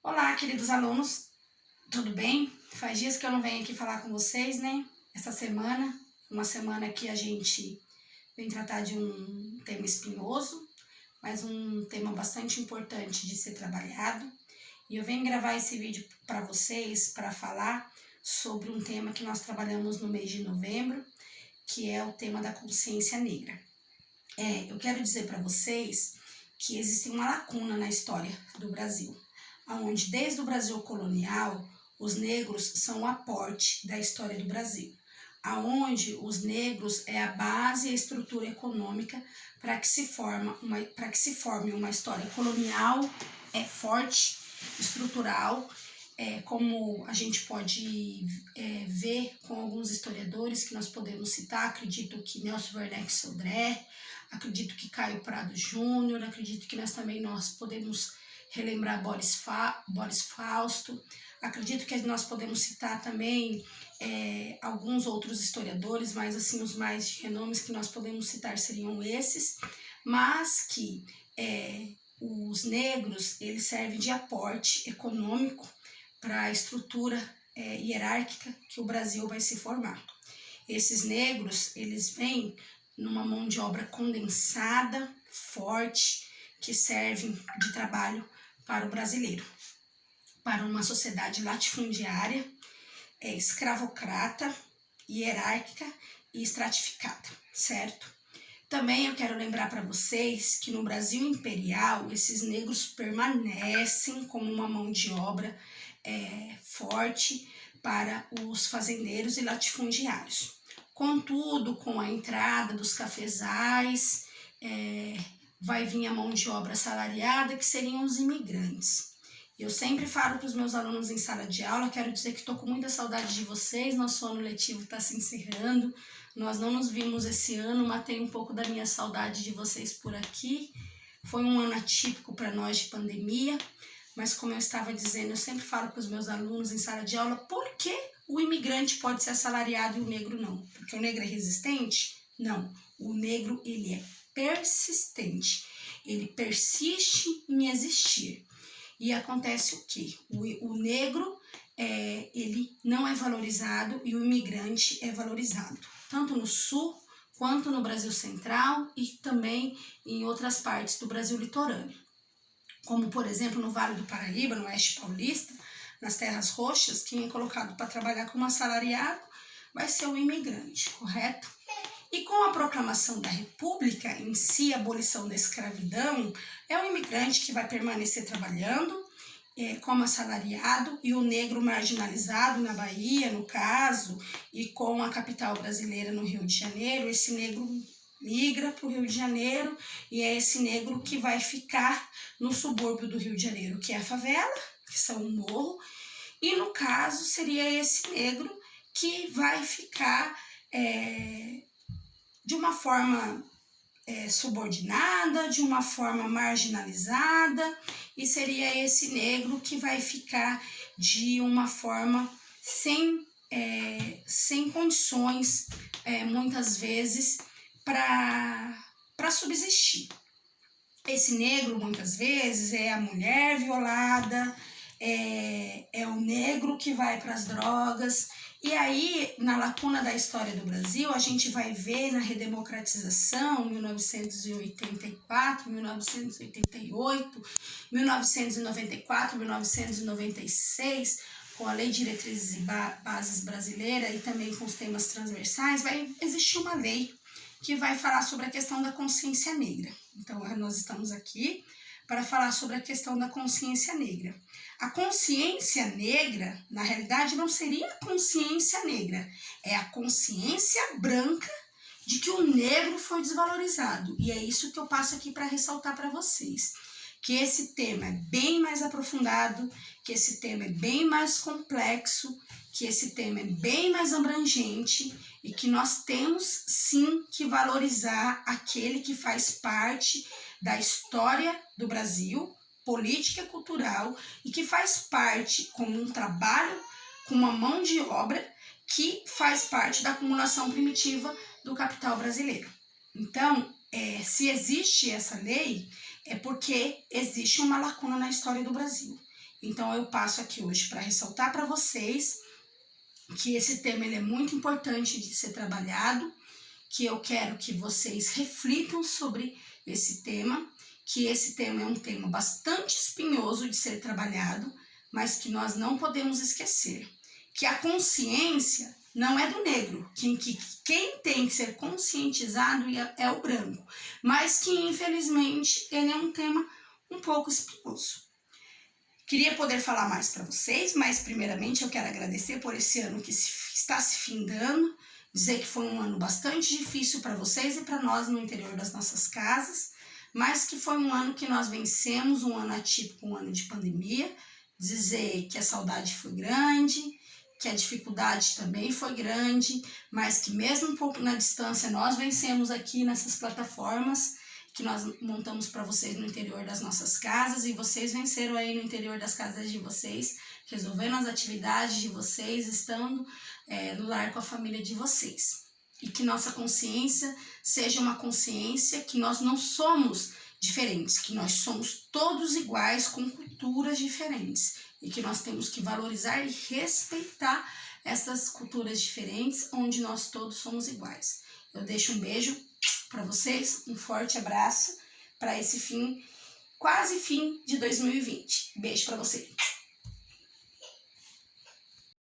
Olá, queridos alunos, tudo bem? Faz dias que eu não venho aqui falar com vocês, né? Essa semana, uma semana que a gente vem tratar de um tema espinhoso, mas um tema bastante importante de ser trabalhado. E eu venho gravar esse vídeo para vocês para falar sobre um tema que nós trabalhamos no mês de novembro, que é o tema da consciência negra. Eu quero dizer para vocês que existe uma lacuna na história do Brasil, onde desde o Brasil colonial os negros são o aporte da história do Brasil, aonde os negros é a base e a estrutura econômica para que se forme uma história colonial forte, estrutural, como a gente pode ver com alguns historiadores que nós podemos citar. Acredito que Nelson Werneck Sodré, acredito que Caio Prado Júnior, acredito que nós podemos relembrar Boris Fausto, acredito que nós podemos citar também alguns outros historiadores, mas assim os mais de renomes que nós podemos citar seriam esses, mas que os negros eles servem de aporte econômico para a estrutura hierárquica que o Brasil vai se formar. Esses negros, eles vêm numa mão de obra condensada, forte, que servem de trabalho para o brasileiro, para uma sociedade latifundiária, escravocrata, hierárquica e estratificada, certo? Também eu quero lembrar para vocês que no Brasil imperial, esses negros permanecem como uma mão de obra forte para os fazendeiros e latifundiários. Contudo, com a entrada dos cafezais, vai vir a mão de obra assalariada, que seriam os imigrantes. Eu sempre falo para os meus alunos em sala de aula, quero dizer que estou com muita saudade de vocês, nosso ano letivo está se encerrando, nós não nos vimos esse ano, matei um pouco da minha saudade de vocês por aqui. Foi um ano atípico para nós de pandemia, mas como eu estava dizendo, eu sempre falo para os meus alunos em sala de aula, por que o imigrante pode ser assalariado e o negro não? Porque o negro é resistente? Não, o negro ele é persistente, ele persiste em existir. E acontece o quê? O negro ele não é valorizado e o imigrante é valorizado, tanto no sul quanto no Brasil central e também em outras partes do Brasil litorâneo, como por exemplo no Vale do Paraíba, no Oeste Paulista, nas Terras Roxas. Quem é colocado para trabalhar como assalariado vai ser o imigrante, correto? E com a proclamação da República em si, a abolição da escravidão, é o imigrante que vai permanecer trabalhando como assalariado, e o negro marginalizado na Bahia, no caso, e com a capital brasileira no Rio de Janeiro, esse negro migra para o Rio de Janeiro e é esse negro que vai ficar no subúrbio do Rio de Janeiro, que é a favela, que são o morro, e no caso seria esse negro que vai ficar de uma forma subordinada, de uma forma marginalizada, e seria esse negro que vai ficar de uma forma sem condições, muitas vezes, para subsistir. Esse negro, muitas vezes, é a mulher violada, é o negro que vai para as drogas. E aí, na lacuna da história do Brasil, a gente vai ver na redemocratização, 1984, 1988, 1994, 1996, com a Lei de Diretrizes e Bases Brasileira e também com os temas transversais, vai existir uma lei que vai falar sobre a questão da consciência negra. Então, nós estamos aqui para falar sobre a questão da consciência negra. A consciência negra, na realidade, não seria a consciência negra, é a consciência branca de que o negro foi desvalorizado. E é isso que eu passo aqui para ressaltar para vocês, que esse tema é bem mais aprofundado, que esse tema é bem mais complexo, que esse tema é bem mais abrangente e que nós temos sim que valorizar aquele que faz parte da história do Brasil, política e cultural, e que faz parte como um trabalho, com uma mão de obra que faz parte da acumulação primitiva do capital brasileiro. Então, se existe essa lei, é porque existe uma lacuna na história do Brasil. Então eu passo aqui hoje para ressaltar para vocês que esse tema ele é muito importante de ser trabalhado, que eu quero que vocês reflitam sobre esse tema, que esse tema é um tema bastante espinhoso de ser trabalhado, mas que nós não podemos esquecer que a consciência não é do negro, que quem tem que ser conscientizado é o branco, mas que infelizmente ele é um tema um pouco espinhoso. Queria poder falar mais para vocês, mas primeiramente eu quero agradecer por esse ano que está se findando, dizer que foi um ano bastante difícil para vocês e para nós no interior das nossas casas, mas que foi um ano que nós vencemos, um ano atípico, um ano de pandemia, dizer que a saudade foi grande, que a dificuldade também foi grande, mas que mesmo um pouco na distância nós vencemos aqui nessas plataformas que nós montamos para vocês no interior das nossas casas, e vocês venceram aí no interior das casas de vocês, resolvendo as atividades de vocês, estando no lar com a família de vocês. E que nossa consciência seja uma consciência que nós não somos diferentes, que nós somos todos iguais com culturas diferentes e que nós temos que valorizar e respeitar essas culturas diferentes onde nós todos somos iguais. Eu deixo um beijo para vocês, um forte abraço para esse quase fim de 2020. Beijo para vocês.